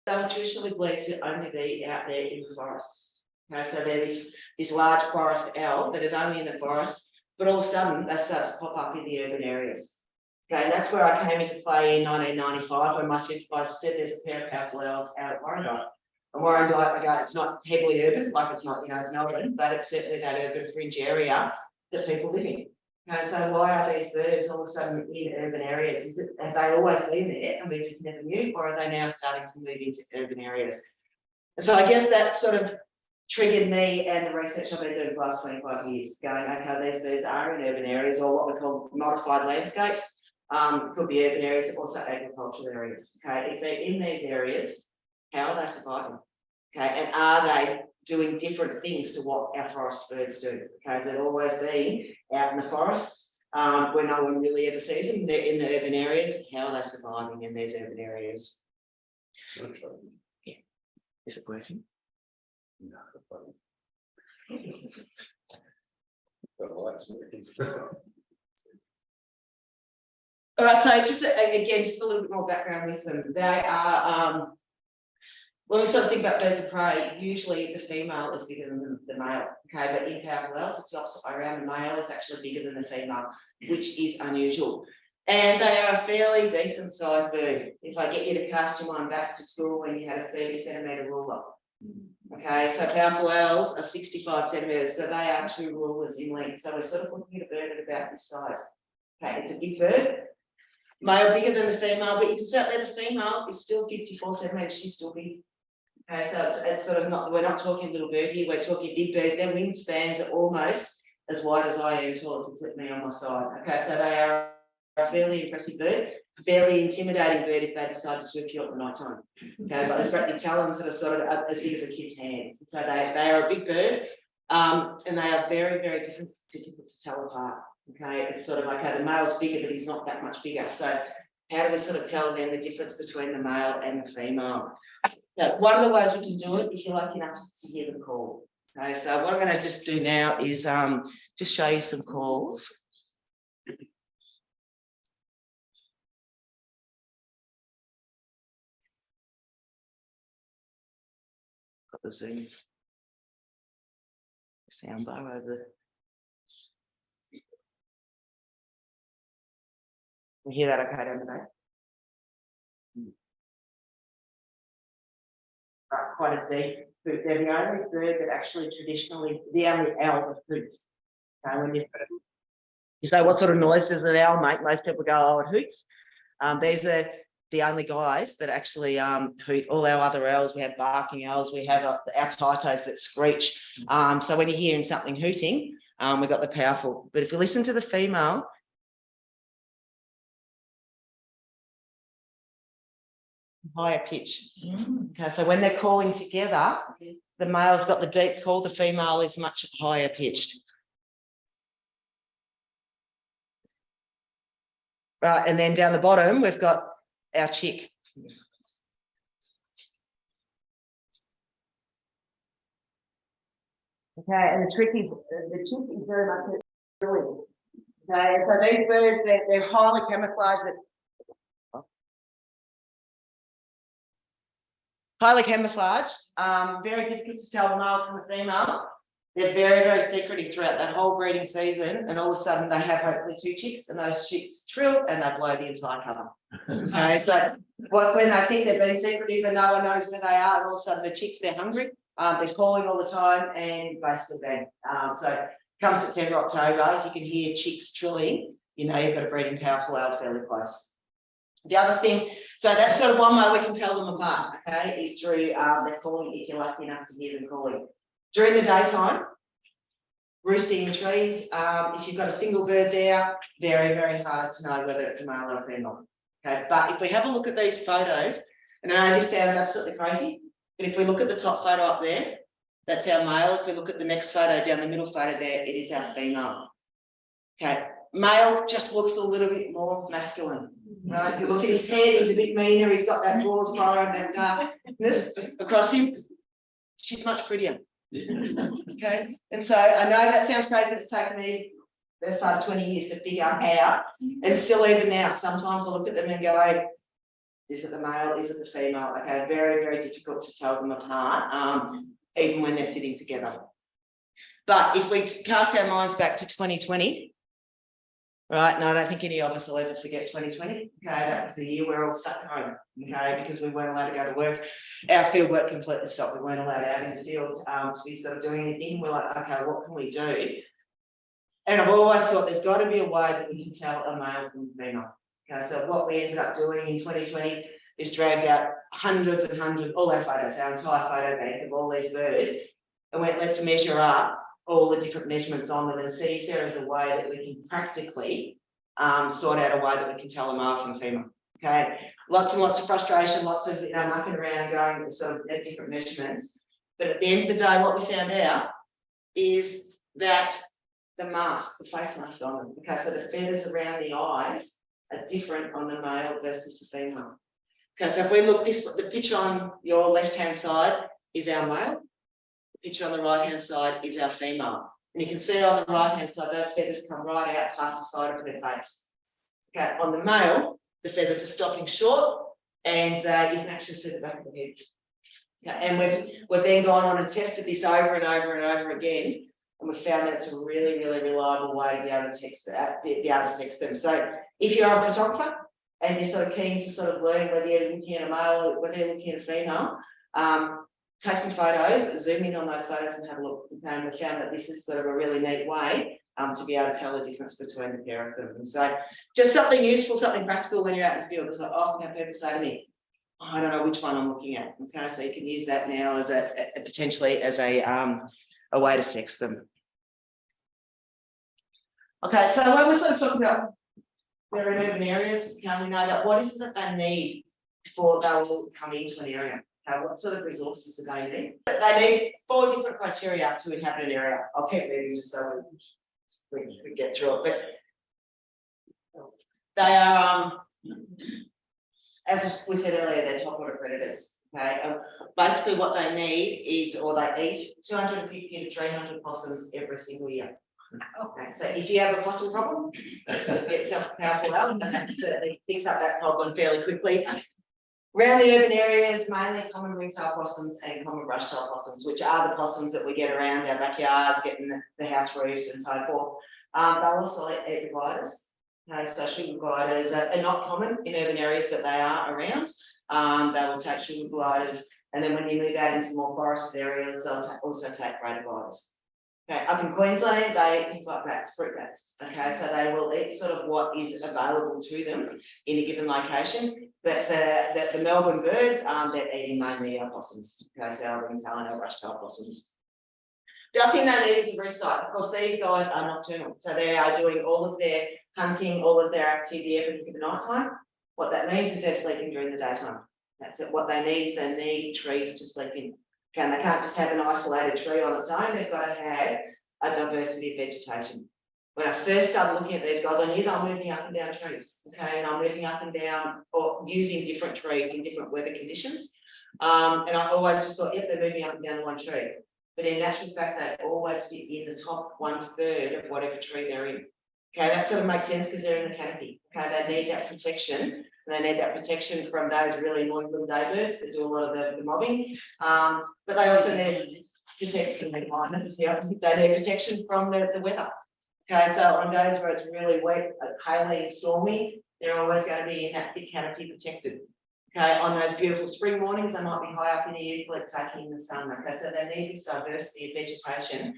they were traditionally believed to only be out there in the forest. Okay, so they're this large forest owl that is only in the forest, but all of a sudden they start to pop up in the urban areas. Okay, and that's where I came into play in 1995 when my supervisor said there's a pair of powerful owls out at Warrandyte. And Warrandyte, okay, it's not heavily urban, like it's not, Melbourne, but it's certainly that urban fringe area that people live in. Okay, so why are these birds all of a sudden in urban areas? Have they always been there and we just never knew, or are they now starting to move into urban areas? And so I guess that sort of triggered me and the research I've been doing for the last 25 years, going, okay, these birds are in urban areas or what we call modified landscapes. It could be urban areas, also agricultural areas. Okay, if they're in these areas, how are they surviving? Okay, and are they doing different things to what our forest birds do? Okay, they've always been out in the forests where no one really ever sees them. They're in the urban areas. How are they surviving in these urban areas? Yeah, is it working? No, the light's working. All right, so just again, just a little bit more background with them. They are, when we sort of think about birds of prey, usually the female is bigger than the male, okay? But in powerful owls, it's the opposite way around. The male is actually bigger than the female, which is unusual. And they are a fairly decent sized bird. If I get you to cast your mind back to school when you had a 30-centimetre ruler. Okay, so powerful owls are 65 centimetres, so they are 2 rulers in length. So we're sort of looking at a bird at about this size. Okay, it's a big bird. Male bigger than the female, but you can see out there the female is still 54 centimetres, she's still big. Okay, so it's sort of not, we're not talking little bird here, we're talking big bird. Their wingspans are almost as wide as I am tall if you flip me on my side. Okay, so they are a fairly impressive bird, fairly intimidating bird if they decide to swoop you up at night time. Okay, but they've got your talons that are sort of as big as a kid's hands. So they are a big bird, and they are very, very difficult to tell apart. Okay, it's sort of okay, the male's bigger, but he's not that much bigger. So how do we sort of tell then the difference between the male and the female? So one of the ways we can do it, if you're lucky enough to hear them call. Okay, so what I'm going to just do now is just show you some calls. Got the Zoom sound bar over the. You hear that okay down the back? Quite a deep hoot. They're the only bird that actually traditionally, the only owl that hoots. When you say, what sort of noise does an owl make? Most people go, oh, it hoots. These are the only guys that actually hoot. All our other owls, we have barking owls, we have our titos that screech. So when you're hearing something hooting, we've got the powerful. But if you listen to the female, higher pitch. Okay, so when they're calling together, the male's got the deep call, the female is much higher pitched. Right, and then down the bottom, we've got our chick. Okay, and the trick is, the chick is very much brilliant. Okay, so these birds, they're highly camouflaged. Highly camouflaged, very difficult to tell the male from the female. They're very, very secretive throughout that whole breeding season, and all of a sudden they have hopefully 2 chicks, and those chicks trill and they blow the entire cover. Okay, so when they think they're being secretive and no one knows where they are, and all of a sudden the chicks, they're hungry, they're calling all the time, and basically bang. So come September, October, if you can hear chicks trilling, you know you've got a breeding powerful owl fairly close. The other thing, so that's sort of one way we can tell them apart, okay, is through their calling, if you're lucky enough to hear them calling. During the daytime, roosting in trees, if you've got a single bird there, very, very hard to know whether it's a male or a female. Okay, but if we have a look at these photos, and I know this sounds absolutely crazy, but if we look at the top photo up there, that's our male. If we look at the next photo down the middle photo there, it is our female. Okay, male just looks a little bit more masculine. Right? If you look at his head, he's a bit meaner, he's got that broad forehead, that darkness across him. She's much prettier. Okay, and so I know that sounds crazy, but it's taken me the best part of 20 years to figure out, and still even now, sometimes I look at them and go, Is it the male? Is it the female? Okay, very, very difficult to tell them apart, even when they're sitting together. But if we cast our minds back to 2020, right, and I don't think any of us will ever forget 2020. Okay, that was the year we're all stuck at home, okay, because we weren't allowed to go to work. Our field work completely stopped. We weren't allowed out in the fields to be sort of doing anything. We're like, okay, what can we do? And I've always thought there's got to be a way that we can tell a male from a female. Okay, so what we ended up doing in 2020 is dragged out hundreds and hundreds, all our photos, our entire photo bank of all these birds, and went, let's measure up all the different measurements on them and see if there is a way that we can practically sort out a way that we can tell a male from a female. Okay, lots and lots of frustration, lots of mucking around, going sort of at different measurements. But at the end of the day, what we found out is that the mask, the face mask on them, okay, so the feathers around the eyes are different on the male versus the female. Okay, so if we look the picture on your left-hand side is our male. Picture on the right hand side is our female, and you can see on the right hand side those feathers come right out past the side of their face. Okay, on the male the feathers are stopping short, and you can actually see the back of the head. Okay, and we've then gone on and tested this over and over and over again, and we've found that it's a really, really reliable way to be able to be able to sex them. So if you're a photographer and you're sort of keen to sort of learn whether you're looking at a male or whether you're looking at a female, take some photos, zoom in on those photos and have a look. And we found that this is sort of a really neat way to be able to tell the difference between the pair of them. And so just something useful, something practical when you're out in the field. Because I often have people say to me, oh, I don't know which one I'm looking at. Okay, so you can use that now as a potentially as a way to sex them. Okay, so when we're sort of talking about they're in urban areas, can we know that what is it that they need before they will come into an area? What sort of resources do they need? They need 4 different criteria to inhabit an area. I'll keep reading just so we get through it. But they are, as we said earlier, they're top order predators. Okay, basically what they need is, or they eat 250 to 300 possums every single year. Okay, so if you have a possum problem, get yourself a powerful out and certainly fix up that problem fairly quickly. Around the urban areas, mainly common ringtail possums and common brush-tail possums, which are the possums that we get around our backyards, getting the house roofs and so forth. They'll also eat the gliders. Okay, so sugar gliders are not common in urban areas, but they are around. They will take sugar gliders, and then when you move out into more forested areas, they'll also take greater gliders. Okay, up in Queensland, they eat things like rats, fruit bats. Okay, so they will eat sort of what is available to them in a given location. But the Melbourne birds, they're eating mainly our possums. Okay, so our ringtail and our brush-tail possums. The other thing they need is a roost site. Of course, these guys are nocturnal, so they are doing all of their hunting, all of their activity every night time. What that means is they're sleeping during the daytime. That's it. What they need is they need trees to sleep in. Okay, and they can't just have an isolated tree on its own. They've got to have a diversity of vegetation. When I first started looking at these guys, I knew they were moving up and down trees. Okay, and I'm moving up and down or using different trees in different weather conditions. And I always just thought, yep, they're moving up and down the one tree. But in actual fact, they always sit in the top 1/3 of whatever tree they're in. Okay, that sort of makes sense because they're in the canopy. Okay, they need that protection. They need that protection from those really annoying little day birds that do a lot of the mobbing. But they also need protection from the climates. Yeah, they need protection from the weather. Okay, so on days where it's really wet, haily and stormy, they're always going to be in that thick canopy protected. Okay, on those beautiful spring mornings, they might be high up in the eucalypt taking in the sun. Okay, so they need this diversity of vegetation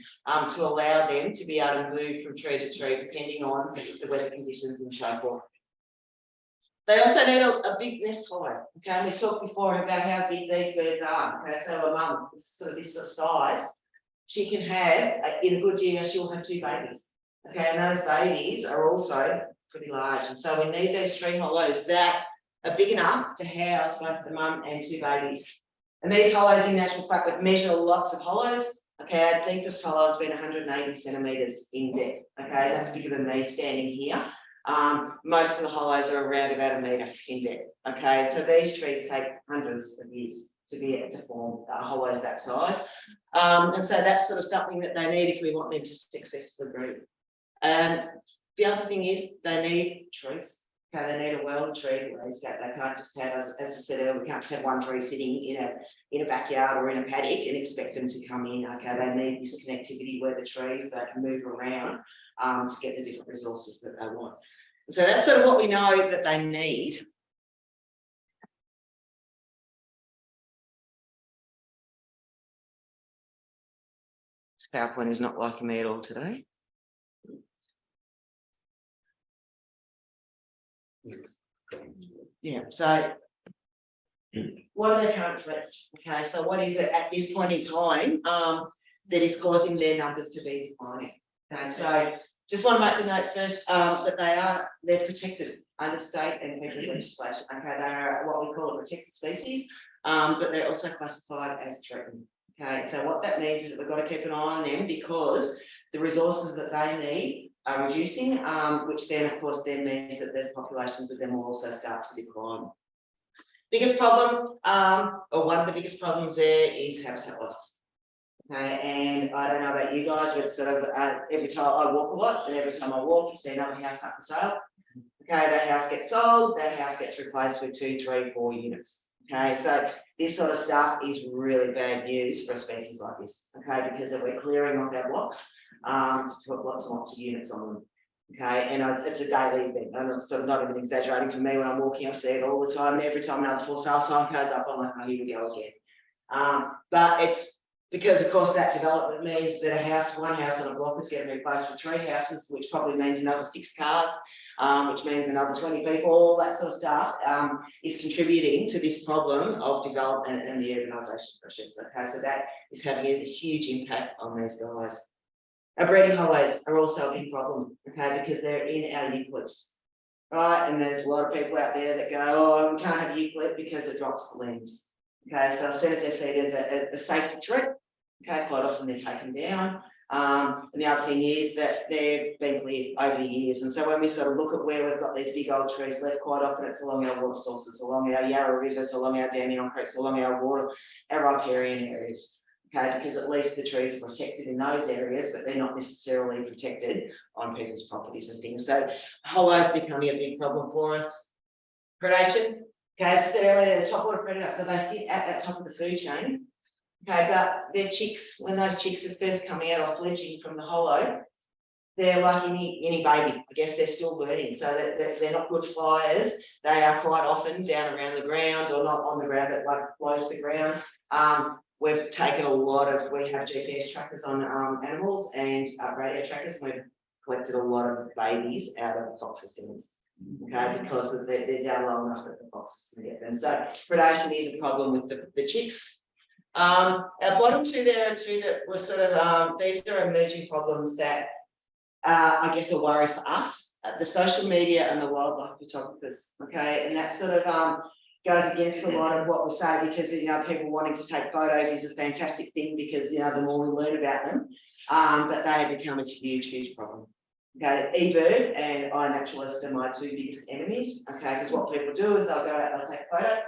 to allow them to be able to move from tree to tree depending on the weather conditions and so forth. They also need a big nest hollow. Okay, and we talked before about how big these birds are. Okay, so a mum, this sort of size, she can have in a good year, she'll have 2 babies. Okay, and those babies are also pretty large, and so we need these tree hollows that are big enough to house both the mum and 2 babies. And these hollows, in actual fact, we've measured lots of hollows. Okay, our deepest hollow has been 180 centimetres in depth. Okay, that's bigger than me standing here. Most of the hollows are around about 1 metre in depth. Okay, so these trees take hundreds of years to be able to form hollows that size. And so that's sort of something that they need if we want them to successfully breed. And the other thing is they need trees. Okay, they need a well tree to landscape. They can't just have, as I said earlier, we can't just have one tree sitting in a backyard or in a paddock and expect them to come in. Okay, they need this connectivity where the trees they can move around to get the different resources that they want. So that's sort of what we know that they need. This PowerPoint is not liking me at all today. Yeah, so what are their current threats? Okay, so what is it at this point in time that is causing their numbers to be declining? Okay, so just want to make the note first that they're protected under state and federal legislation. Okay, they are what we call a protected species, but they're also classified as threatened. Okay, so what that means is that we've got to keep an eye on them because the resources that they need are reducing, which then of course then means that there's populations of them will also start to decline. Biggest problem, or one of the biggest problems there is habitat loss. Okay, and I don't know about you guys, but sort of every time I walk a lot, and every time I walk, you see another house up for sale. Okay, that house gets sold, that house gets replaced with 2, 3, 4 units. Okay, so this sort of stuff is really bad news for a species like this. Okay, because if we're clearing off our blocks to put lots and lots of units on them. Okay, and it's a daily thing, and I'm sort of not even exaggerating. For me, when I'm walking, I see it all the time, and every time another for sale sign goes up, I'm like, oh, here we go again. But it's because, of course, that development means that one house on a block is getting replaced with 3 houses, which probably means another 6 cars, which means another 20 people, all that sort of stuff is contributing to this problem of development and the urbanisation pressures. Okay, so that is having a huge impact on these guys. Our breeding hollows are also a big problem, okay, because they're in our eucalypts, right? And there's a lot of people out there that go, oh, we can't have eucalypt because it drops the limbs. Okay, so as soon as they see there's a safety threat, okay, quite often they're taken down. And the other thing is that they've been cleared over the years. And so when we sort of look at where we've got these big old trees left, quite often it's along our water sources, along our Yarra rivers, along our Dandenong creeks, along our riparian areas. Okay, because at least the trees are protected in those areas, but they're not necessarily protected on people's properties and things. So hollows becoming a big problem for us. Predation, okay, as I said earlier, the top water predator, so they sit at that top of the food chain. Okay, but their chicks, when those chicks are first coming out or fledging from the hollow, they're like any baby. I guess they're still burning, so they're not good flyers. They are quite often down around the ground or not on the ground, but like below the ground. We've taken we have GPS trackers on animals and radio trackers, and we've collected a lot of babies out of foxes' dens, okay, because they're down low enough that the foxes can get them. So predation is a problem with the chicks. Our bottom two there are two that were sort of, these are emerging problems that I guess a worry for us, the social media and the wildlife photographers, okay, and that sort of goes against a lot of what we say, because people wanting to take photos is a fantastic thing because the more we learn about them, but they have become a huge problem. Okay, eBird and iNaturalist are my 2 biggest enemies. Okay, because what people do is they'll go out, they'll take a photo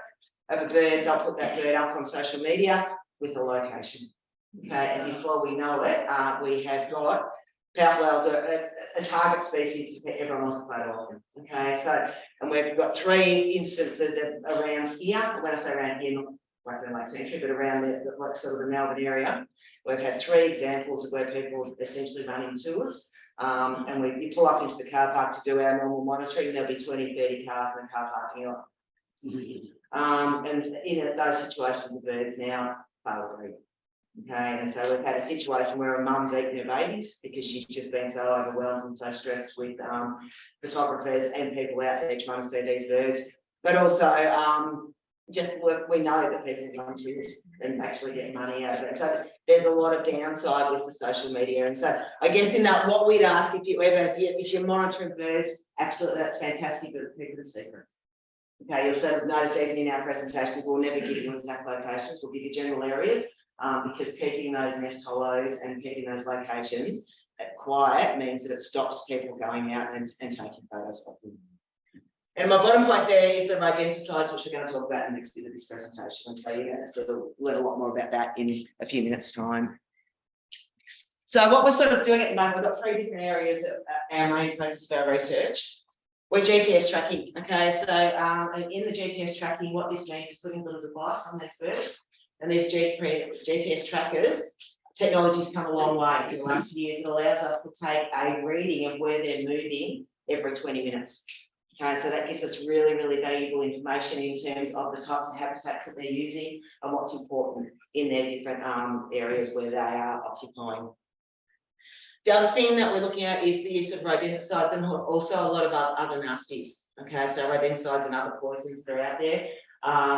of a bird, they'll put that bird up on social media with a location. Okay, and before we know it, we have got power whales are a target species that everyone wants to photo of them. Okay, so, and we've got 3 instances around here. When I say around here, not right in Lake Century, but around like sort of the Melbourne area, we've had 3 examples of where people essentially run into us. And you pull up into the car park to do our normal monitoring, there'll be 20, 30 cars in the car parking lot. And in those situations, the birds now fail to breed. Okay, and so we've had a situation where a mum's eaten her babies because she's just been so overwhelmed and so stressed with photographers and people out there trying to see these birds. But also, we know that people come to this and actually get money out of it. So there's a lot of downside with the social media. And so I guess in that, what we'd ask if you're monitoring birds, absolutely, that's fantastic, but keep it a secret. Okay, you'll sort of notice even in our presentations, we'll never give you exact locations, we'll give you general areas. Because keeping those nest hollows and keeping those locations quiet means that it stops people going out and taking photos of them. And my bottom point there is the rodenticides, which we're going to talk about in the next bit of this presentation. And so you're going to sort of learn a lot more about that in a few minutes' time. So what we're sort of doing at the moment, we've got 3 different areas of our main focus of our research. We're GPS tracking, okay? So in the GPS tracking, what this means is putting a little device on these birds, and these GPS trackers, technology's come a long way in the last few years. It allows us to take a reading of where they're moving every 20 minutes. Okay, so that gives us really, really valuable information in terms of the types of habitats that they're using and what's important in their different areas where they are occupying. The other thing that we're looking at is the use of rodenticides and also a lot of other nasties. Okay, so rodenticides and other poisons that are out there.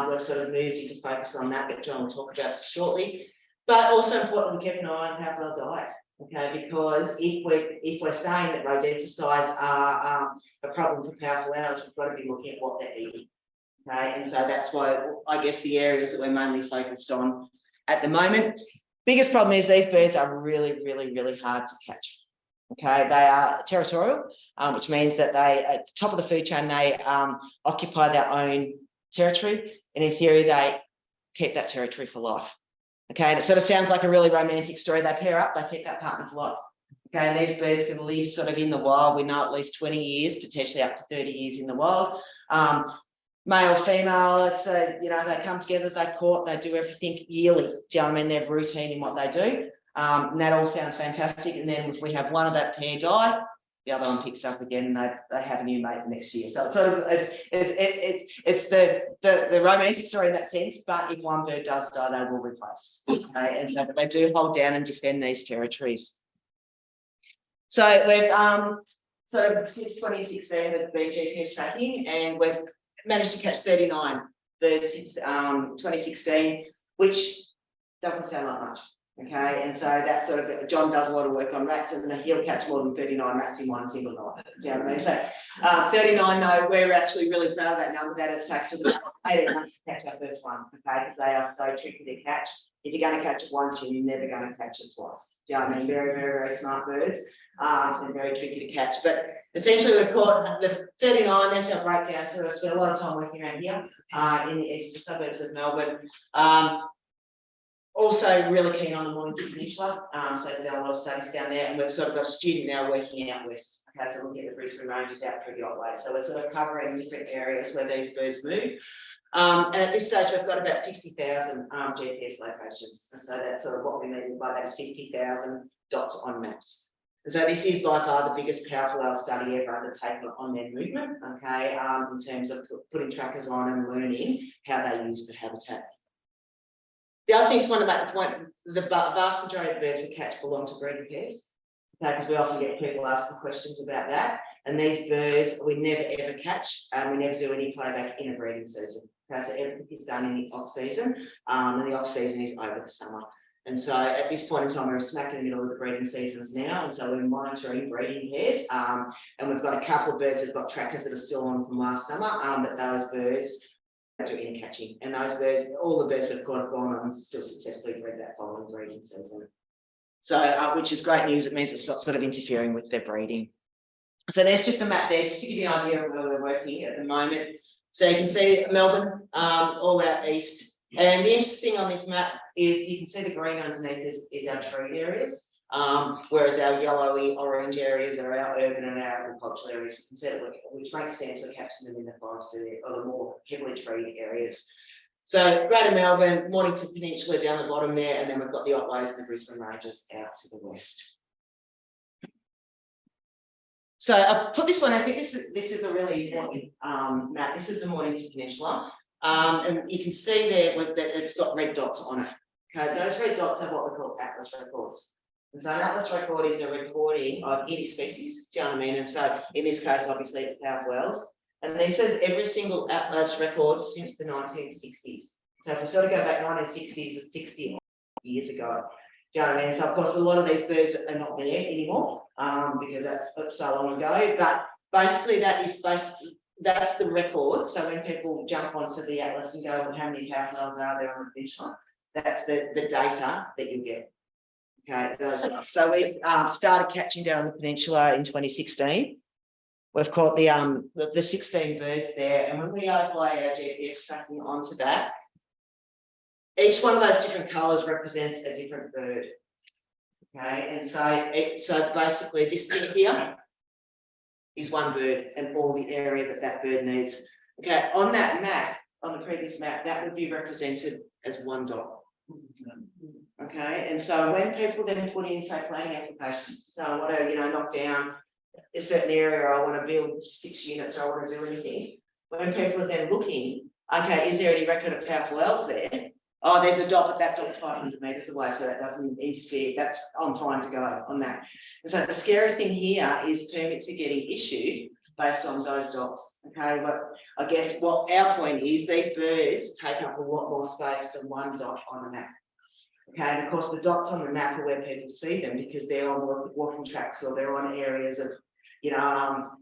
We've sort of moved into focus on that John will talk about shortly. But also important to keep an eye on parallel diet. Okay, because if we're saying that rodenticides are a problem for powerful animals, we've got to be looking at what they're eating. Okay, and so that's why I guess the areas that we're mainly focused on at the moment. Biggest problem is these birds are really, really, really hard to catch. Okay, they are territorial, which means that they, at the top of the food chain, they occupy their own territory, and in theory, they keep that territory for life. Okay, and it sort of sounds like a really romantic story. They pair up, they keep that partner for life. Okay, and these birds can live sort of in the wild. We know at least 20 years, potentially up to 30 years in the wild. Male, female, it's you know, they come together, they court, they do everything yearly. Do you know what I mean? They're routine in what they do. And that all sounds fantastic. And then if we have one of that pair die, the other one picks up again and they have a new mate next year. So it's sort of it's the romantic story in that sense, but if one bird does die, they will replace. Okay, and so but they do hold down and defend these territories. So we've sort of since 2016 we've been GPS tracking, and we've managed to catch 39 birds since 2016, which doesn't sound like much. Okay, and so that's sort of, John does a lot of work on rats, and he'll catch more than 39 rats in one single night. Do you know what I mean? So 39, though, we're actually really proud of that number. That has taken us 18 months to catch our first one, okay, because they are so tricky to catch. If you're going to catch it once, you're never going to catch it twice. Do you know what I mean? Very, very, very smart birds, and very tricky to catch. But essentially, we've caught the 39. There's our breakdown. So I spent a lot of time working around here in the eastern suburbs of Melbourne. Also really keen on the Mornington Peninsula, so there's a lot of studies down there, and we've sort of got a student now working out west. Okay, so looking at the Brisbane Ranges out through the Otway. So we're sort of covering different areas where these birds move. And at this stage, we've got about 50,000 GPS locations, and so that's sort of what we mean by that is 50,000 dots on maps. And so this is by far the biggest powerful owl study ever undertaken on their movement. Okay, in terms of putting trackers on and learning how they use the habitat. The other thing I just want to make the point, the vast majority of birds we catch belong to breeding pairs, okay, because we often get people asking questions about that. And these birds we never ever catch, and we never do any playback in a breeding season. Okay, so everything is done in the off season, and the off season is over the summer. And so at this point in time, we're smack in the middle of the breeding seasons now, and so we're monitoring breeding pairs. And we've got a couple of birds that've got trackers that are still on from last summer, but those birds do any catching, and those birds, all the birds we've got have gone on and still successfully bred that following breeding season. So, which is great news. It means it's not sort of interfering with their breeding. So there's just a map there, just to give you an idea of where we're working at the moment. So you can see Melbourne, all out east. And the interesting thing on this map is you can see the green underneath is our tree areas. Whereas our yellowy orange areas are our urban and our agricultural areas. You can see that, which makes sense, we're catching them in the forest area or the more heavily treated areas. So Greater Melbourne, Mornington Peninsula down the bottom there, and then we've got the Otways and the Brisbane Ranges out to the west. So I put this one, I think this is a really important map. This is the Mornington Peninsula. And you can see there that it's got red dots on it. Okay, those red dots are what we call atlas records. And so an atlas record is a recording of any species, do you know what I mean? And so in this case, obviously it's powerful whales. And this is every single atlas record since the 1960s. So if we sort of go back 1960s, it's 60 years ago. Do you know what I mean? So of course, a lot of these birds are not there anymore because that's so long ago. But basically that's the record. So when people jump onto the atlas and go, well, how many powerful whales are there on the peninsula? That's the data that you get. Okay, so we've started catching down on the peninsula in 2016. We've caught the 16 birds there, and when we overlay our GPS tracking onto that, each one of those different colours represents a different bird. Okay, and so basically this thing here is one bird and all the area that that bird needs. Okay, on that map, on the previous map, that would be represented as one dot. Okay, and so when people then put in, say, planning applications, so I want to, knock down a certain area, or I want to build 6 units, or I want to do anything, when people are then looking, okay, is there any record of powerful L's there? Oh, there's a dot, but that dot's 500 metres away, so that doesn't interfere. That's, I'm fine to go on that. And so the scary thing here is permits are getting issued based on those dots. Okay, but I guess what our point is, these birds take up a lot more space than one dot on a map. Okay, and of course the dots on the map are where people see them because they're on walking tracks or they're on areas of,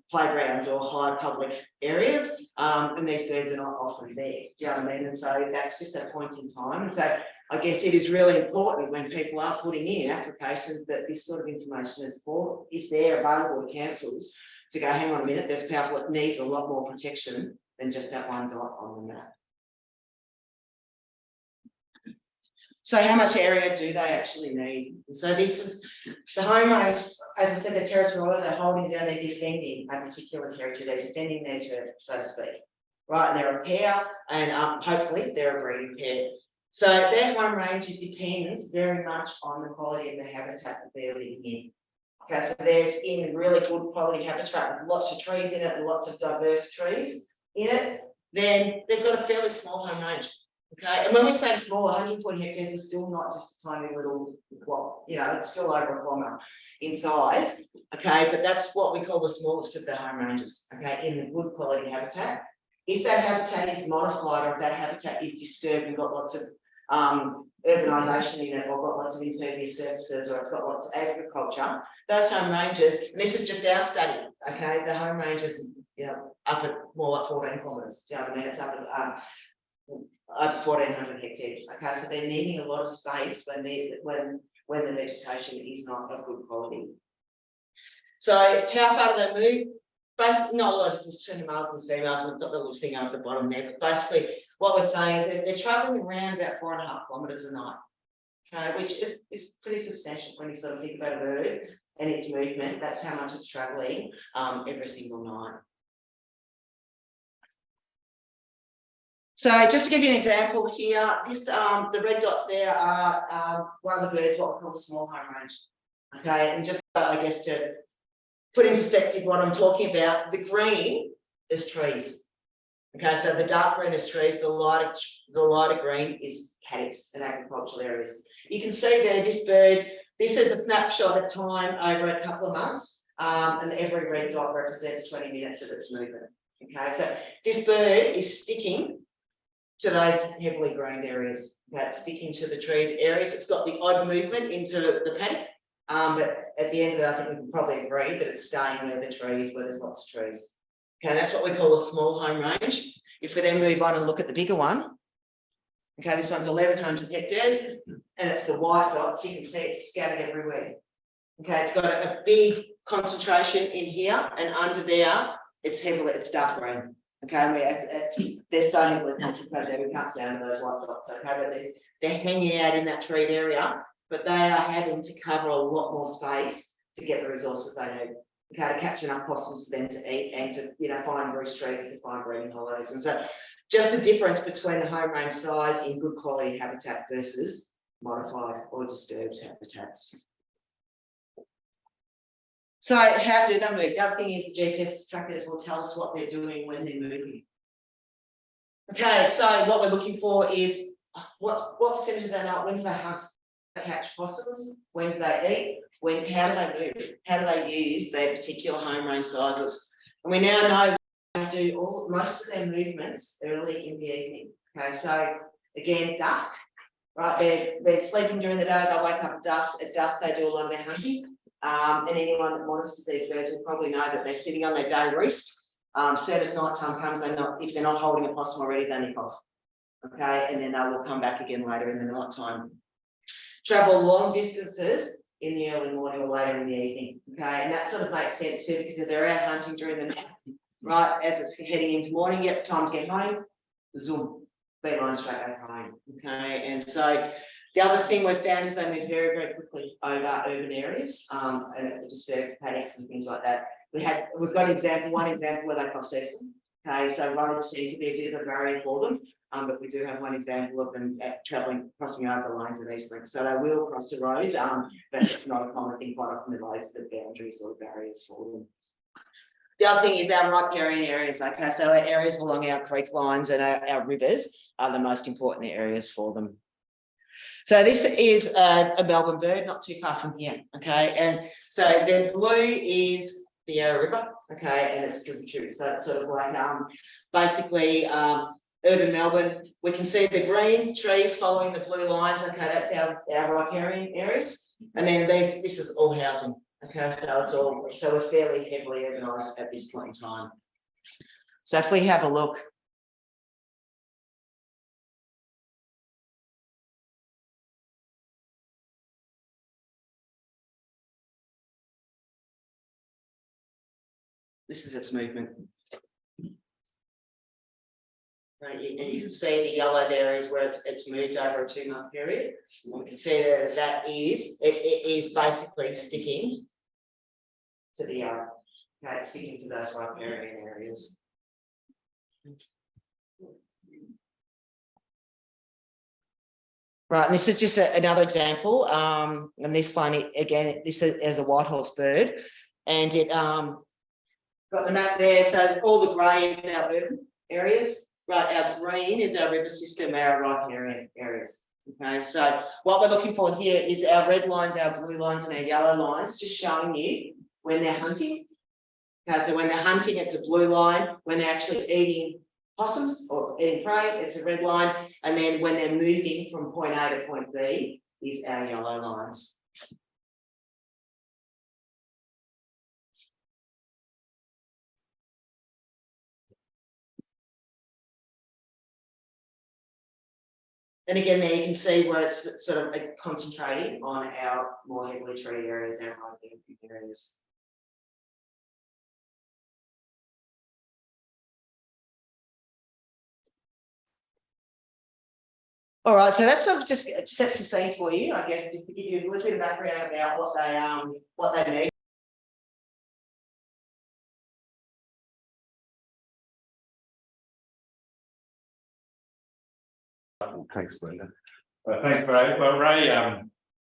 playgrounds or high public areas, and these birds are not often there. Do you know what I mean? And so that's just a point in time. And so I guess it is really important when people are putting in applications that this sort of information is there available to councils to go, hang on a minute, there's powerful, it needs a lot more protection than just that one dot on the map. So how much area do they actually need? And so this is the homeowners, as I said, the territorial, they're holding down, they're defending a particular territory, they're defending their turf, so to speak. Right, and they're a pair, and hopefully they're a breeding pair. So their home ranges depends very much on the quality of the habitat that they're living in. Okay, so they're in really good quality habitat with lots of trees in it and lots of diverse trees in it, then they've got a fairly small home range. Okay, and when we say small, 140 hectares is still not just a tiny little plot, it's still over a kilometre in size. Okay, but that's what we call the smallest of the home ranges, okay, in the good quality habitat. If that habitat is modified or if that habitat is disturbed and got lots of urbanisation in it or got lots of impervious surfaces or it's got lots of agriculture, those home ranges, and this is just our study, okay, the home ranges, up at more like 14 kilometres, do you know what I mean? It's up at over 1,400 hectares. Okay, so they're needing a lot of space when the vegetation is not of good quality. So how far do they move? Basically, not a lot of difference between the males and the females. We've got the little thing over the bottom there, but basically what we're saying is they're travelling around about 4.5 kilometres a night. Okay, which is pretty substantial when you sort of think about a bird and its movement. That's how much it's travelling every single night. So just to give you an example here, this the red dots there are one of the birds, what we call the small home range. Okay, and just I guess to put in perspective what I'm talking about, the green is trees. Okay, so the dark green is trees, the lighter green is paddocks and agricultural areas. You can see there this bird, this is a snapshot of time over a couple of months, and every red dot represents 20 minutes of its movement. Okay, so this bird is sticking to those heavily grown areas. That's sticking to the treed areas. It's got the odd movement into the paddock, but at the end of it, I think we can probably agree that it's staying where there's lots of trees. Okay, that's what we call a small home range. If we then move on and look at the bigger one, okay, this one's 1,100 hectares, and it's the white dots. You can see it's scattered everywhere. Okay, it's got a big concentration in here, and under there, it's dark green. Okay, they're so heavily concentrated there, we can't see under those white dots. Okay, but they're hanging out in that treed area, but they are having to cover a lot more space to get the resources they need. Okay, to catch enough possums for them to eat and to find roost trees and to find breeding hollows. And so just the difference between the home range size in good quality habitat versus modified or disturbed habitats. So how do they move? The other thing is the GPS trackers will tell us what they're doing when they're moving. Okay, so what we're looking for is what percentage do they know? When do they hunt? They catch possums? When do they eat? How do they move? How do they use their particular home range sizes? And we now know they do most of their movements early in the evening. Okay, so again, dusk, right? They're sleeping during the day, they'll wake up at dusk. At dusk, they do a lot of their hunting. And anyone that monitors these birds will probably know that they're sitting on their day roost. Soon as night time comes, if they're not holding a possum already, they nip off. Okay, and then they will come back again later in the night time. Travel long distances in the early morning or later in the evening. Okay, and that sort of makes sense too, because if they're out hunting during the night, right, as it's heading into morning, yep, time to get home, zoom, beeline straight back home. Okay, and so the other thing we've found is they move very, very quickly over urban areas and the disturbed paddocks and things like that. we've got one example where they process them. Okay, so roads seem to be a bit of a barrier for them, but we do have one example of them crossing over the lines of East Link. So they will cross the road, but it's not a common thing. Quite often the roads are the boundaries or barriers for them. The other thing is our riparian areas. Okay, so our areas along our creek lines and our rivers are the most important areas for them. So this is a Melbourne bird, not too far from here. Okay, and so the blue is the Yarra River. Okay, and it's tributary. So it's sort of like basically urban Melbourne. We can see the green trees following the blue lines. Okay, that's our riparian areas, and then this is all housing. Okay, so we're fairly heavily urbanised at this point in time. So if we have a look. This is its movement. Right, and you can see the yellow there is where it's moved over a 2-month period. And we can see that it is basically sticking to the okay, it's sticking to those riparian areas. Right, and this is just another example. And this one again, this is a whitehorse bird, and it got the map there. So all the grey is our urban areas. Right, our green is our river system, our riparian areas. Okay, so what we're looking for here is our red lines, our blue lines, and our yellow lines, just showing you when they're hunting. Okay, so when they're hunting, it's a blue line. When they're actually eating possums or eating prey, it's a red line. And then when they're moving from point A to point B is our yellow lines. And again, there you can see where it's sort of concentrating on our more heavily treated areas, our riparian areas. All right, so that sort of just sets the scene for you, I guess, just to give you a little bit of background about what they need. Thanks, Brenda. Thanks, Ray. Well, Ray,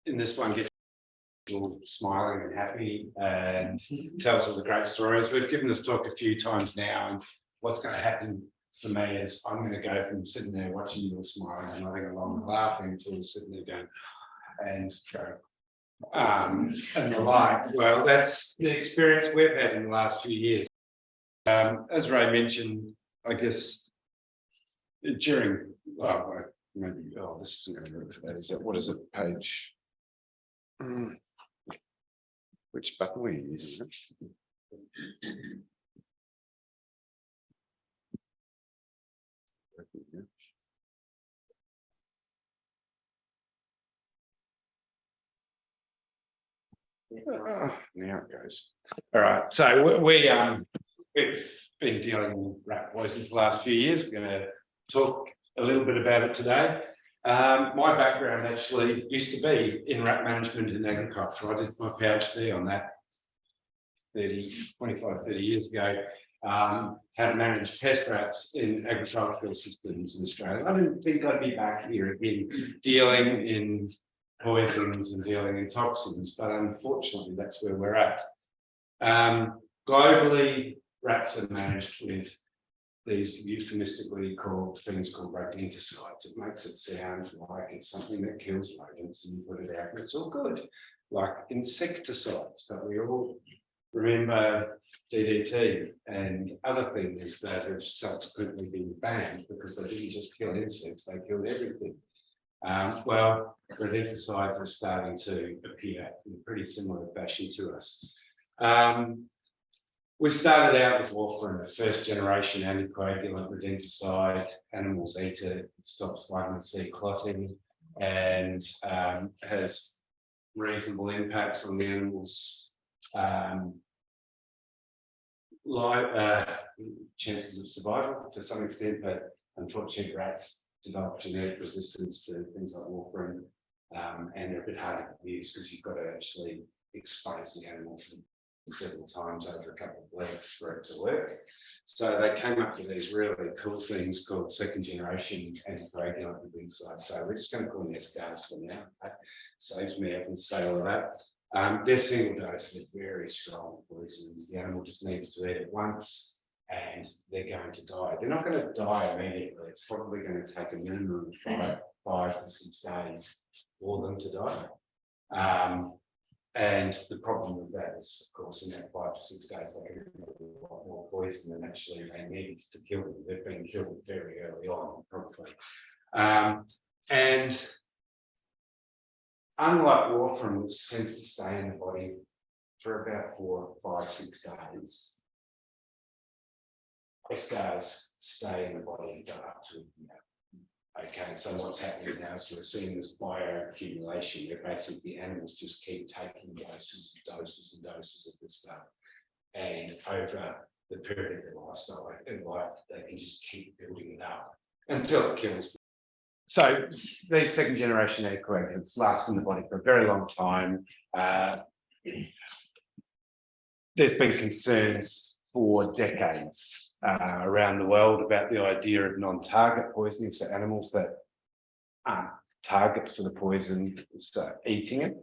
in this one gets all smiling and happy and tells all the great stories. We've given this talk a few times now, and what's going to happen for me is I'm going to go from sitting there watching you all smiling and nodding along and laughing to sitting there going and the like. Well, that's the experience we've had in the last few years. As Ray mentioned, I guess during maybe this isn't going to work for that. Is that what is it? Page. Which button were you using? Now it goes. All right. So we've been dealing with rat poison for the last few years. We're going to talk a little bit about it today. My background actually used to be in rat management and agriculture. I did my PhD on that 25, 30 years ago. How to manage pest rats in agricultural systems in Australia. I didn't think I'd be back here again dealing in poisons and dealing in toxins, but unfortunately that's where we're at. Globally, rats are managed with these euphemistically called things called rodenticides. It makes it sound like it's something that kills rodents and you put it out and it's all good, like insecticides. But we all remember DDT and other things that have subsequently been banned because they didn't just kill insects, they killed everything. Well, rodenticides are starting to appear in a pretty similar fashion to us. We started out with warfarin, the first generation anticoagulant rodenticide. Animals eat it, it stops vitamin C clotting and has reasonable impacts on the animals' chances of survival to some extent, but unfortunately rats develop genetic resistance to things like warfarin and they're a bit harder to use because you've got to actually expose the animal to several times over a couple of weeks for it to work. So they came up with these really cool things called second generation anticoagulant nucleosides. So we're just going to call them SCARs for now. That saves me having to say all of that. They're single dose, they're very strong poisons. The animal just needs to eat it once and they're going to die. They're not going to die immediately. It's probably going to take a minimum of 5 to 6 days for them to die. And the problem with that is, of course, in that 5 to 6 days, they can have a lot more poison than actually they need to kill them. They've been killed very early on, probably. And unlike warfarin, which tends to stay in the body for about 4, 5, 6 days, SCARs stay in the body for up to a year. Okay, so what's happening now is we're seeing this bioaccumulation where basically the animals just keep taking doses and doses and doses of this stuff. And over the period of their lifestyle and life, they can just keep building it up until it kills them. So these second generation anticoagulants last in the body for a very long time. There's been concerns for decades around the world about the idea of non-target poisoning, so animals that aren't targets for the poison, so eating it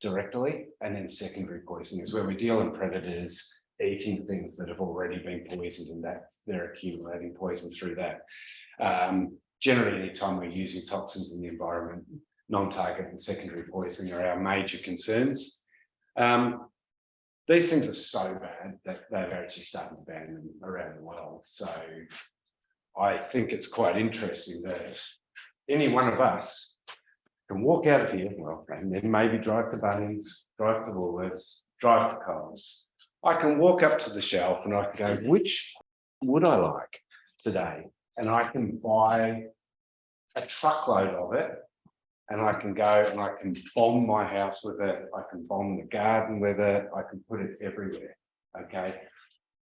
directly, and then secondary poisoning is where we're dealing predators eating things that have already been poisoned and that they're accumulating poison through that. Generally, anytime we're using toxins in the environment, non-target and secondary poisoning are our major concerns. These things are so bad that they've actually started to ban them around the world. So I think it's quite interesting that any one of us can walk out of here, well, and then maybe drive to Bunnings, drive to Woolworths, drive to Coles. I can walk up to the shelf and I can go, which would I like today? And I can buy a truckload of it. And I can go and I can bomb my house with it. I can bomb the garden with it. I can put it everywhere. Okay.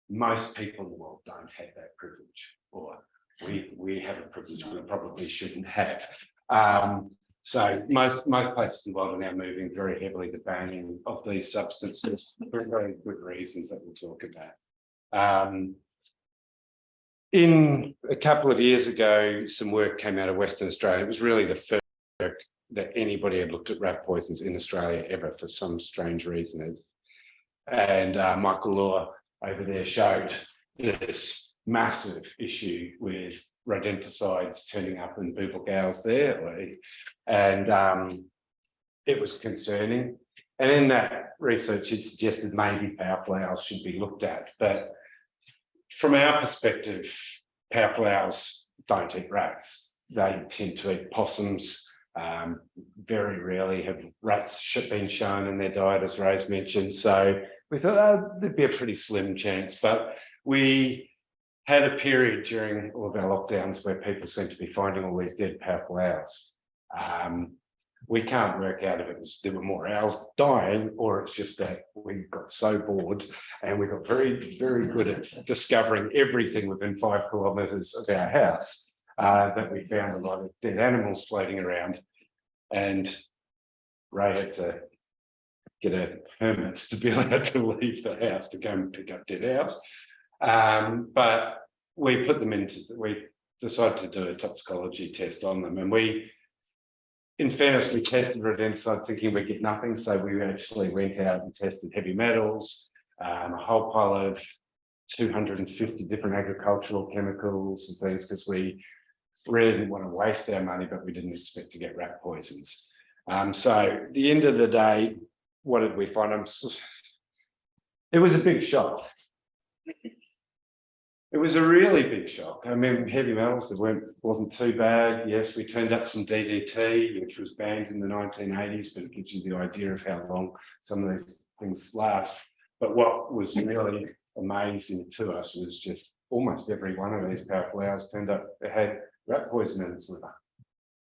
Most people in the world don't have that privilege, or we have a privilege we probably shouldn't have. So most places in the world are now moving very heavily to banning of these substances for very good reasons that we'll talk about. In a couple of years ago, some work came out of Western Australia. It was really the first work that anybody had looked at rat poisons in Australia ever for some strange reason. And Michael Law over there showed this massive issue with rodenticides turning up in booble gals there. And it was concerning. And in that research, it suggested maybe powerful owls should be looked at. But from our perspective, powerful owls don't eat rats. They tend to eat possums. Very rarely have rats been shown in their diet, as Rose mentioned. So we thought there'd be a pretty slim chance, but we had a period during all of our lockdowns where people seemed to be finding all these dead powerful owls. We can't work out if it was there were more owls dying or it's just that we got so bored and we got very, very good at discovering everything within 5 kilometres of our house that we found a lot of dead animals floating around. And Ray had to get a permit to be allowed to leave the house to go and pick up dead owls. But we put them we decided to do a toxicology test on them. And in fairness, we tested rodenticides thinking we'd get nothing. So we actually went out and tested heavy metals, a whole pile of 250 different agricultural chemicals and things, because we really didn't want to waste our money, but we didn't expect to get rat poisons. So at the end of the day, what did we find? It was a big shock. It was a really big shock. I mean, heavy metals, wasn't too bad. Yes, we turned up some DDT, which was banned in the 1980s, but it gives you the idea of how long some of these things last. But what was really amazing to us was just almost every one of these powerful owls turned up, it had rat poison in its liver.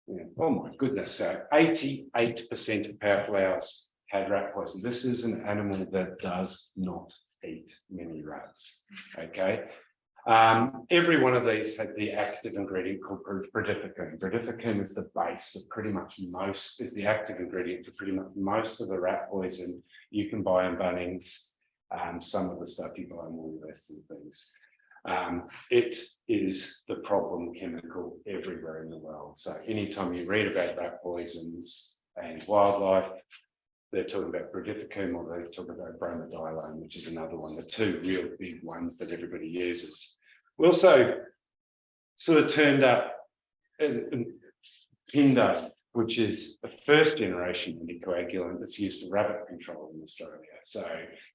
Yeah. Oh my goodness. So 88% of powerful owls had rat poison. This is an animal that does not eat many rats. Okay. Every one of these had the active ingredient called brodifacoum. Brodifacoum is the base for pretty much is the active ingredient for pretty much most of the rat poison you can buy in Bunnings. Some of the stuff you buy more or less and things. It is the problem chemical everywhere in the world. So anytime you read about rat poisons and wildlife, they're talking about brodifacoum or they're talking about bromadiolone, which is another one, the two real big ones that everybody uses. We also sort of turned up Pindo, which is a first generation anticoagulant that's used for rabbit control in Australia. So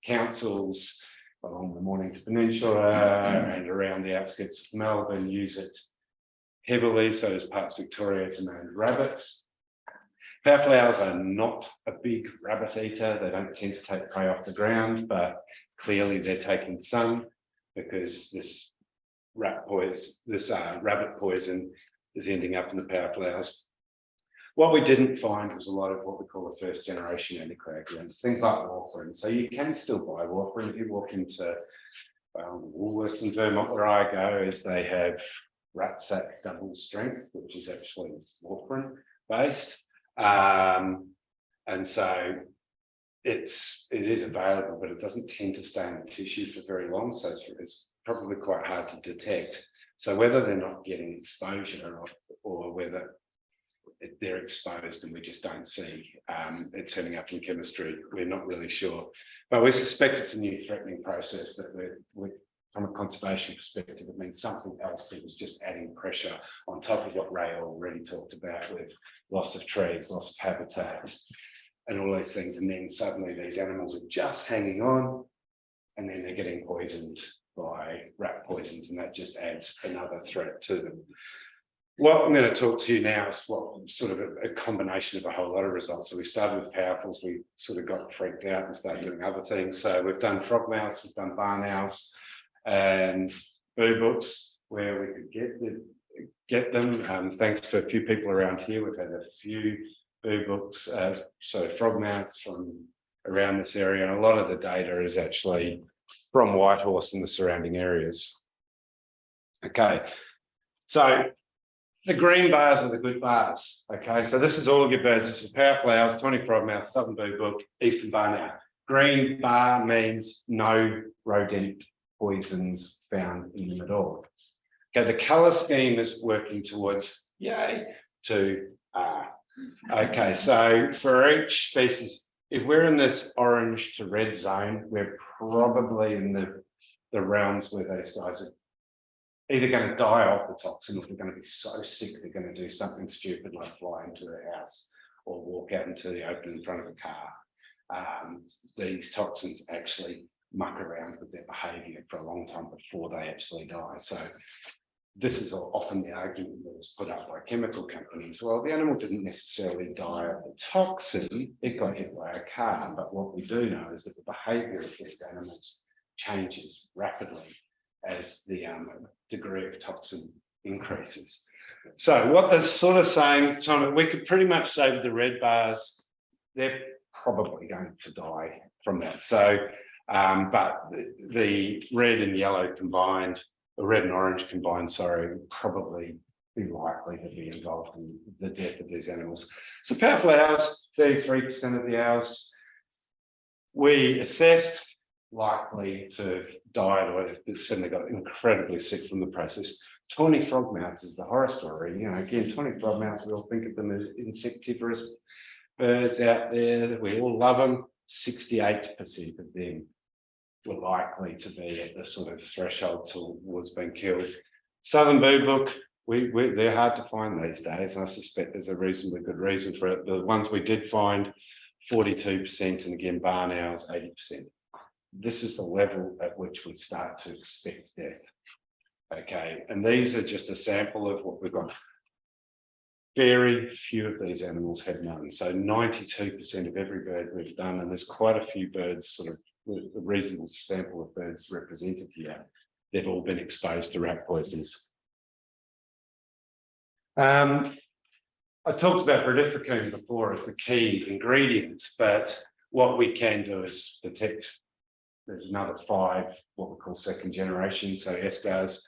councils along the Mornington Peninsula and around the outskirts of Melbourne use it heavily. So there's parts of Victoria to manage rabbits. Powerflowers are not a big rabbit eater. They don't tend to take prey off the ground, but clearly they're taking some because this rabbit poison is ending up in the powerflowers. What we didn't find was a lot of what we call the first generation anticoagulants, things like warfarin. So you can still buy warfarin. If you walk into Woolworths in Vermont, where I go, is they have rat sac double strength, which is actually warfarin based. And so it is available, but it doesn't tend to stay in the tissue for very long. So it's probably quite hard to detect. So whether they're not getting exposure or whether they're exposed and we just don't see it turning up in chemistry, we're not really sure. But we suspect it's a new threatening process that we're from a conservation perspective, it means something else that is just adding pressure on top of what Ray already talked about with loss of trees, loss of habitat, and all these things. And then suddenly these animals are just hanging on, and then they're getting poisoned by rat poisons, and that just adds another threat to them. What I'm going to talk to you now is what sort of a combination of a whole lot of results. So we started with powerfuls, we sort of got freaked out and started doing other things. So we've done frogmouths, we've done barn owls, and books where we could get them. Thanks to a few people around here, we've had a few books, so frogmouths from around this area, and a lot of the data is actually from Whitehorse and the surrounding areas. Okay, so the green bars are the good bars. Okay, so this is all good birds. This is powerflowers, tawny frogmouth, southern boobook, eastern barn owl. Green bar means no rodent poisons found in them at all. Okay, the colour scheme is working towards yay to okay, so for each species, if we're in this orange to red zone, we're probably in the realms where those guys are either going to die off the toxin, or they're going to be so sick they're going to do something stupid like fly into a house or walk out into the open in front of a car. These toxins actually muck around with their behaviour for a long time before they actually die. So this is often the argument that is put up by chemical companies. Well, the animal didn't necessarily die of the toxin, it got hit by a car. But what we do know is that the behaviour of these animals changes rapidly as the degree of toxin increases. So what they're sort of saying, Tom, we could pretty much say with the red bars, they're probably going to die from that. So, but the red and yellow combined, the red and orange combined, sorry, would probably be likely to be involved in the death of these animals. So powerflowers, 33% of the owls we assessed likely to have died or certainly got incredibly sick from the process. Tawny frogmouths is the horror story. You know, again, tawny frogmouths, we all think of them as insectivorous birds out there. We all love them. 68% of them were likely to be at the sort of threshold towards being killed. Southern boobook, they're hard to find these days, and I suspect there's a reasonably good reason for it. The ones we did find, 42%, and again, barn owls, 80%. This is the level at which we start to expect death. Okay, and these are just a sample of what we've got. Very few of these animals had none. So 92% of every bird we've done, and there's quite a few birds, sort of a reasonable sample of birds represented here, they've all been exposed to rat poisons. I talked about brodifacoum before as the key ingredient, but what we can do is detect. There's another 5, what we call second generation, so escars.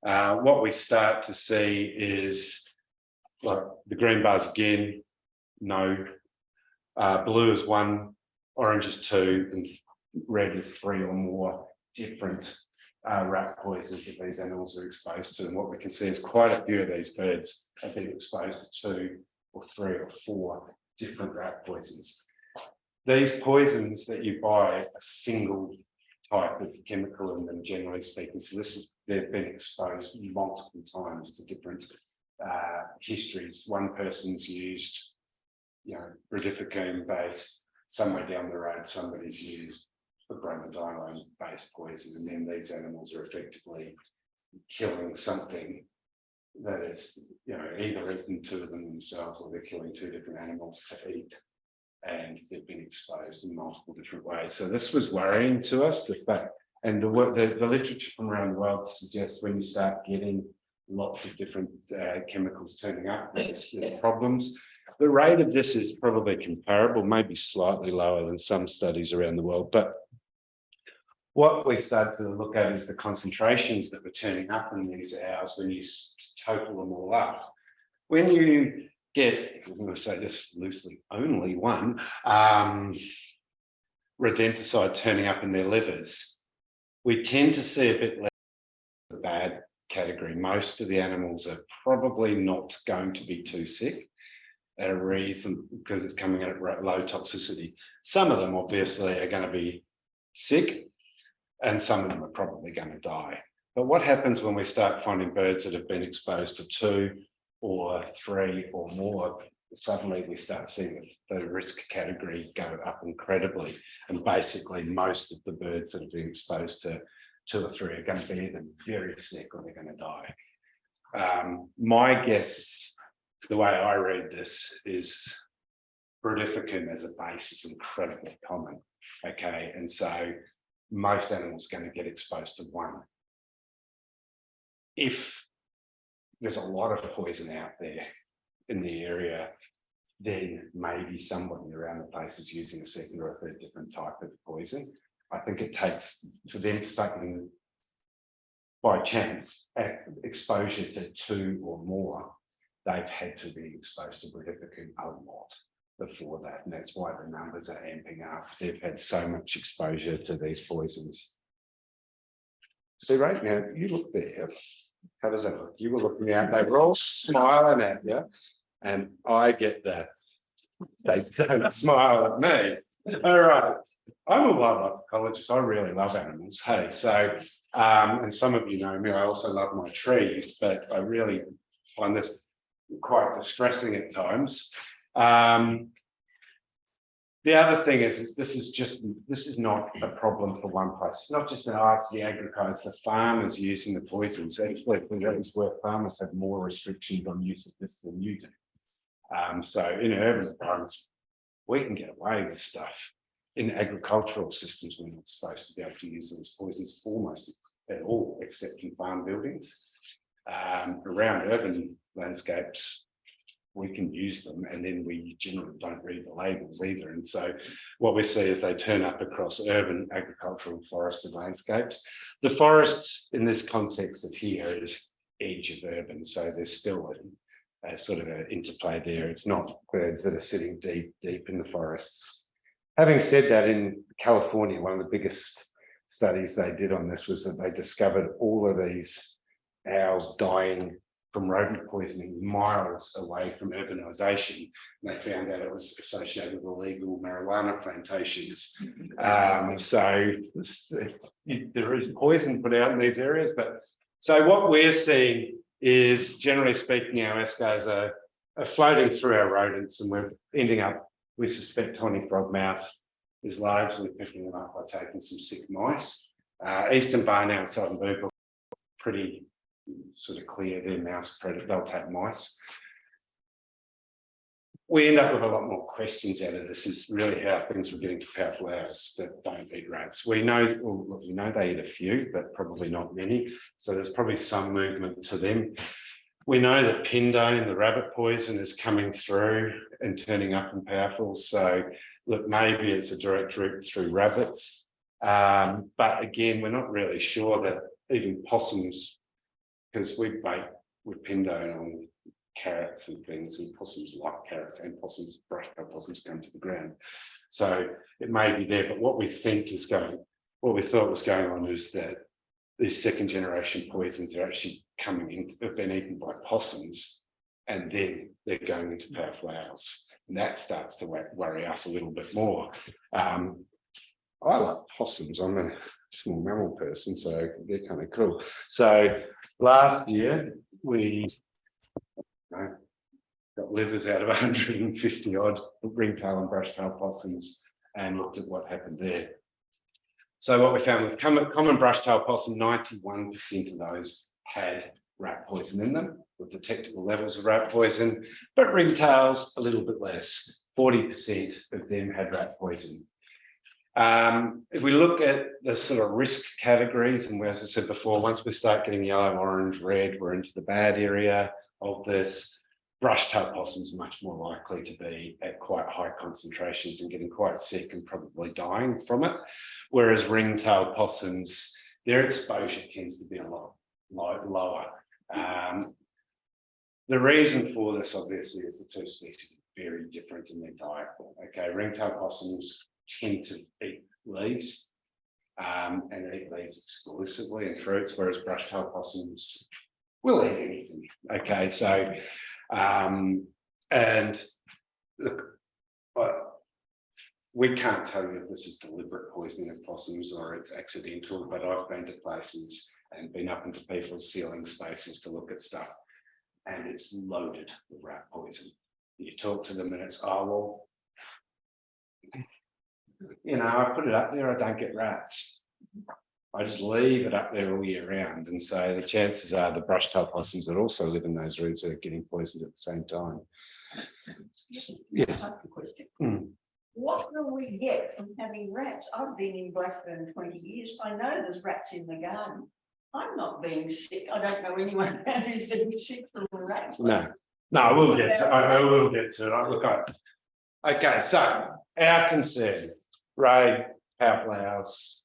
What we start to see is like the green bars again, no. Blue is 1, orange is 2, and red is 3 or more different rat poisons that these animals are exposed to. And what we can see is quite a few of these birds have been exposed to 2 or 3 or 4 different rat poisons. These poisons that you buy a single type of chemical in them, generally speaking. So they've been exposed multiple times to different histories. One person's used, brodifacoum base. Somewhere down the road, somebody's used a bromadiolone based poison, and then these animals are effectively killing something that is, either eaten 2 of them themselves, or they're killing 2 different animals to eat. And they've been exposed in multiple different ways. So this was worrying to us, the fact, and the literature from around the world suggests when you start getting lots of different chemicals turning up, there's problems. The rate of this is probably comparable, maybe slightly lower than some studies around the world, but what we started to look at is the concentrations that were turning up in these hours when you total them all up. When you get, I'm going to say this loosely, only one rodenticide turning up in their livers, we tend to see a bit less of the bad category. Most of the animals are probably not going to be too sick at a reason because it's coming at low toxicity. Some of them obviously are going to be sick and some of them are probably going to die. But what happens when we start finding birds that have been exposed to 2 or 3 or more, suddenly we start seeing the risk category go up incredibly. And basically most of the birds that have been exposed to 2 or 3 are going to be either very sick or they're going to die. My guess, the way I read this, is brodifacoum as a base is incredibly common. Okay, and so most animals are going to get exposed to 1. If there's a lot of poison out there in the area, then maybe somebody around the place is using a 2nd or a 3rd different type of poison. I think it takes for them to start getting, by chance, exposure to 2 or more, they've had to be exposed to brodifacoum a lot before that, and that's why the numbers are amping up. They've had so much exposure to these poisons. So right now, you look there. How does that look? You were looking out, they were all smiling at you, and I get that. They don't smile at me. All right. I'm a wildlife ecologist. I really love animals. Hey, so, and some of you know me, I also love my trees, but I really find this quite distressing at times. The other thing is this is not a problem for one place. It's not just the agriculture, the farmers using the poisons. Actually, that is where farmers have more restrictions on use of this than you do. So in urban environments, we can get away with stuff. In agricultural systems, we're not supposed to be able to use these poisons almost at all, except in farm buildings. Around urban landscapes, we can use them, and then we generally don't read the labels either. And so what we see is they turn up across urban, agricultural, forested landscapes. The forest in this context of here is edge of urban, so there's still a sort of an interplay there. It's not birds that are sitting deep in the forests. Having said that, in California, one of the biggest studies they did on this was that they discovered all of these owls dying from rodent poisoning miles away from urbanization. And they found out it was associated with illegal marijuana plantations. So there is poison put out in these areas. But so what we're seeing is, generally speaking, our escos are floating through our rodents, and we're ending up, we suspect tawny frogmouth is largely picking them up by taking some sick mice. Eastern barn-owl, southern boogle, pretty sort of clear their mouse predator, they'll take mice. We end up with a lot more questions out of this, is really how things were getting to powerful owls that don't eat rats. We know, well, we know they eat a few, but probably not many. So there's probably some movement to them. We know that pindone, the rabbit poison, is coming through and turning up in powerful. So look, maybe it's a direct route through rabbits. But again, we're not really sure that even possums, because we bait with pindone on carrots and things, and possums like carrots, and possums, brush possums come to the ground. So it may be there, but what we thought was going on is that these second generation poisons are actually coming in, have been eaten by possums, and then they're going into paraflowers. And that starts to worry us a little bit more. I like possums. I'm a small mammal person, so they're kind of cool. So last year we got livers out of 150 odd ringtail and brushtail possums and looked at what happened there. So what we found with common brushtail possum, 91% of those had rat poison in them, with detectable levels of rat poison, but ringtails a little bit less. 40% of them had rat poison. If we look at the sort of risk categories, and as I said before, once we start getting yellow, orange, red, we're into the bad area of this. Brushtail possums are much more likely to be at quite high concentrations and getting quite sick and probably dying from it. Whereas ringtail possums, their exposure tends to be a lot lower. The reason for this, obviously, is the two species are very different in their diet. Okay, ringtail possums tend to eat leaves and they eat leaves exclusively and fruits, whereas brushtail possums will eat anything. Okay, so and look, we can't tell you if this is deliberate poisoning of possums or it's accidental, but I've been to places and been up into people's ceiling spaces to look at stuff, and it's loaded with rat poison. You talk to them and it's, oh, well, you know, I put it up there, I don't get rats. I just leave it up there all year round. And so the chances are the brushtail possums that also live in those rooms are getting poisoned at the same time. Yes. What will we get from having rats? I've been in Blackburn 20 years. I know there's rats in the garden. I'm not being sick. I don't know anyone who's been sick from rats. No, I will get to it. I will get to it. Look, okay, so our concern, Ray, paraflowers,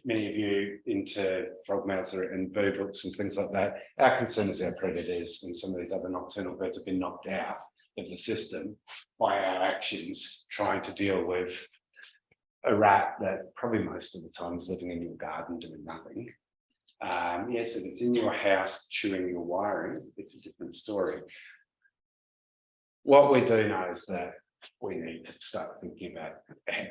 many of you into frogmouths and boorbooks and things like that. Our concern is our predators and some of these other nocturnal birds have been knocked out of the system by our actions trying to deal with a rat that probably most of the time is living in your garden doing nothing. Yes, if it's in your house chewing your wiring, it's a different story. What we do know is that we need to start thinking about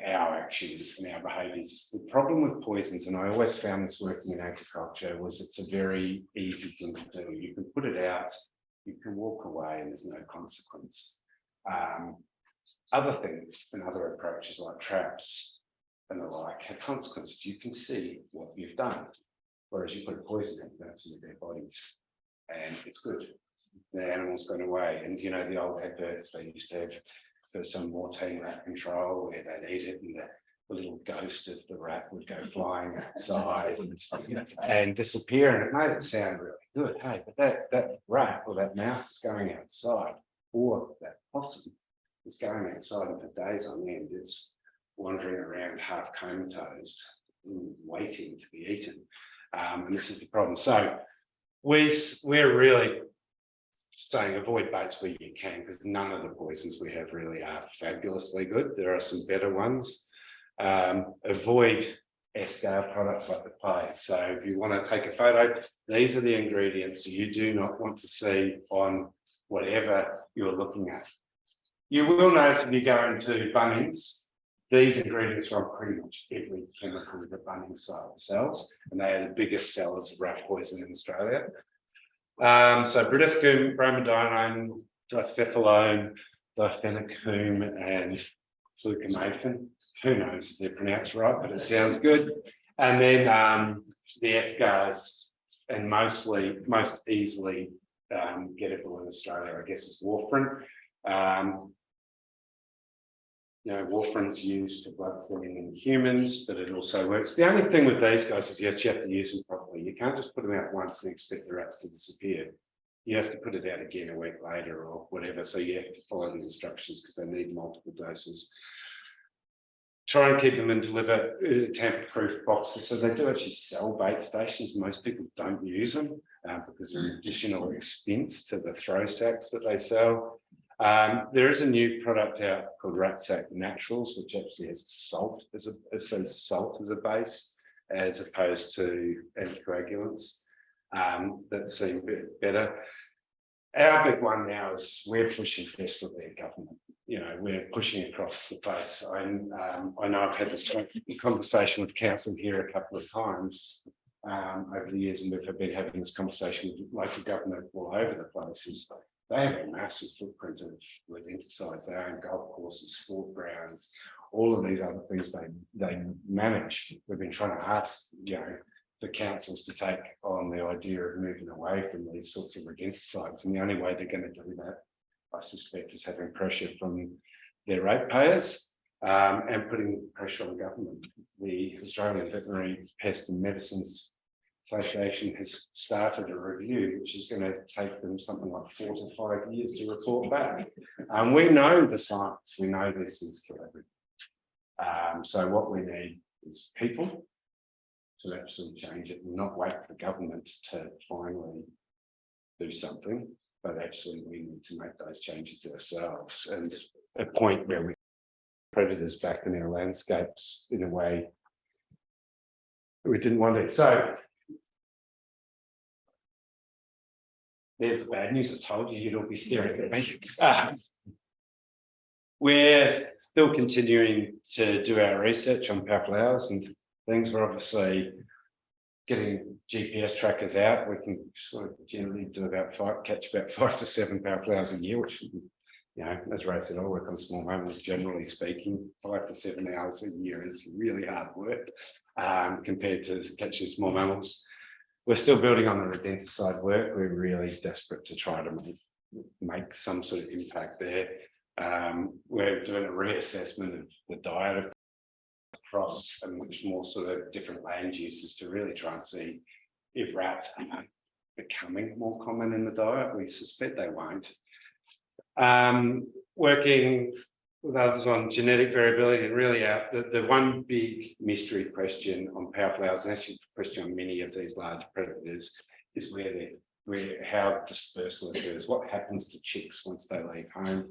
our actions and our behaviours. The problem with poisons, and I always found this working in agriculture, was it's a very easy thing to do. You can put it out, you can walk away and there's no consequence. Other things and other approaches like traps and the like have consequences. You can see what you've done. Whereas you put poison in that's in their bodies and it's good. The animal's gone away. And you know, the old adverts they used to have for some mortine rat control where they'd eat it and the little ghost of the rat would go flying outside and disappear, and it made it sound really good. Hey, but that rat or that mouse is going outside, or that possum is going outside and for days on end it's wandering around half comatose, waiting to be eaten. And this is the problem. So we're really saying avoid baits where you can, because none of the poisons we have really are fabulously good. There are some better ones. Avoid scale products like the clay. So if you want to take a photo, these are the ingredients you do not want to see on whatever you're looking at. You will notice if you go into Bunnings, these ingredients are on pretty much every chemical that Bunnings sells, and they are the biggest sellers of rat poison in Australia. So Bromidicum, bromidinone, diphenolone, diphenocum, and flucomaphin. Who knows if they're pronounced right, but it sounds good. And then the F-gas, and most easily gettable in Australia, I guess, is warfarin. You know, warfarin's used for blood thinning in humans, but it also works. The only thing with these guys is you actually have to use them properly. You can't just put them out once and expect the rats to disappear. You have to put it out again a week later or whatever. So you have to follow the instructions because they need multiple doses. Try and keep them in tamper-proof boxes. So they do actually sell bait stations. Most people don't use them because they're an additional expense to the throw sacks that they sell. There is a new product out called Ratsack Naturals, which actually has salt as a base, as opposed to anticoagulants. That seem a bit better. Our big one now is we're pushing desperately at government. You know, we're pushing across the place. I know I've had this conversation with council here a couple of times over the years, and we've been having this conversation with local government all over the places. They have a massive footprint of rodenticides. They own golf courses, sport grounds, all of these other things they manage. We've been trying to ask, you know, the councils to take on the idea of moving away from these sorts of rodenticides, and the only way they're going to do that, I suspect, is having pressure from their ratepayers and putting pressure on government. The Australian Veterinary Pest and Medicines Association has started a review, which is going to take them something like 4 to 5 years to report back. We know the science, we know this is everything. So what we need is people to actually change it and not wait for government to finally do something, but actually we need to make those changes ourselves, and a point where we predators back in our landscapes in a way we didn't want it. So there's the bad news. I told you you'd all be staring at me. We're still continuing to do our research on powflowers and things. We're obviously getting GPS trackers out. We can sort of generally do catch about 5 to 7 powflowers a year, which, you know, as Ray said, I work on small mammals. Generally speaking, 5 to 7 hours a year is really hard work compared to catching small mammals. We're still building on the rodenticide work. We're really desperate to try to make some sort of impact there. We're doing a reassessment of the diet across a much more sort of different land uses to really try and see if rats are becoming more common in the diet. We suspect they won't. Working with others on genetic variability, and really the one big mystery question on powflowers, and actually a question on many of these large predators, is how dispersal occurs. What happens to chicks once they leave home?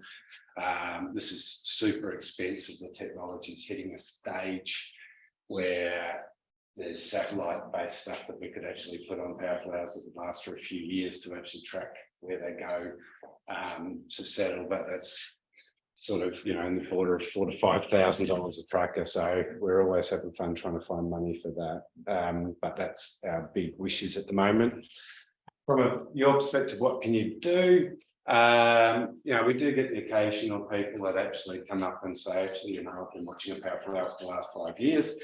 This is super expensive. The technology is hitting a stage where there's satellite-based stuff that we could actually put on powflowers that would last for a few years to actually track where they go to settle, but that's sort of, you know, in the order of $4,000 to $5,000 a tracker. So we're always having fun trying to find money for that. But that's our big wishes at the moment. From your perspective, what can you do? You know, we do get the occasional people that actually come up and say, actually, you know, I've been watching a powflower for the last 5 years.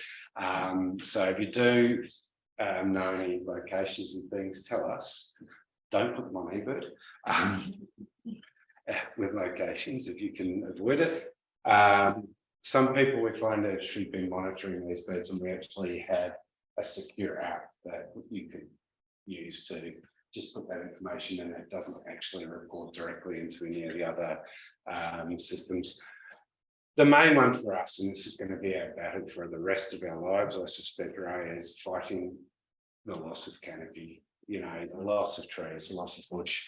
So if you do know any locations and things, tell us. Don't put them on eBird with locations if you can avoid it. Some people we find have actually been monitoring these birds, and we actually have a secure app that you could use to just put that information in. It doesn't actually report directly into any of the other systems. The main one for us, and this is going to be our battle for the rest of our lives, I suspect, Ray, is fighting the loss of canopy, you know, the loss of trees, the loss of bush.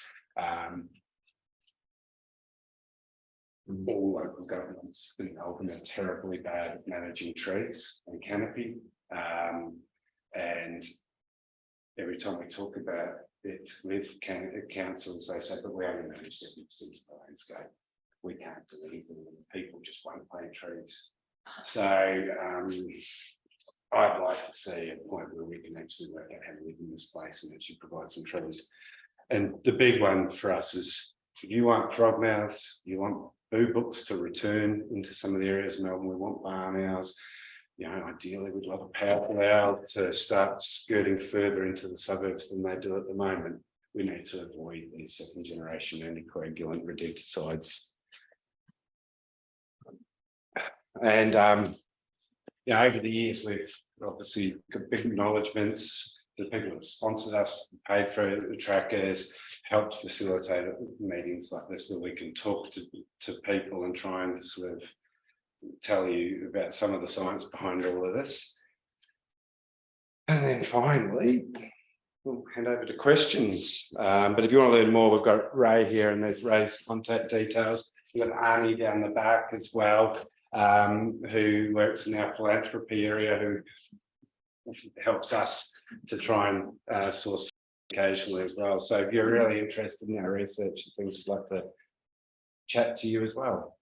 All local governments involved are terribly bad at managing trees and canopy. And every time we talk about it with councils, they say, but we only manage 70% of the landscape. We can't do anything, and people just won't plant trees. So I'd like to see a point where we can actually work out how to live in this place and actually provide some trees. And the big one for us is, if you want frogmouths, you want boo books to return into some of the areas of Melbourne, we want barn owls. You know, ideally we'd love a powflower to start skirting further into the suburbs than they do at the moment. We need to avoid these second generation anticoagulant rodenticides. And you know, over the years we've obviously got big acknowledgements. The people who sponsored us, paid for the trackers, helped facilitate meetings like this where we can talk to people and try and sort of tell you about some of the science behind all of this. And then finally, We'll hand over to questions. But if you want to learn more, we've got Ray here and there's Ray's contact details. We've got Arnie down the back as well, who works in our philanthropy area, who helps us to try and source occasionally as well. So if you're really interested in our research and things, we'd like to chat to you as well.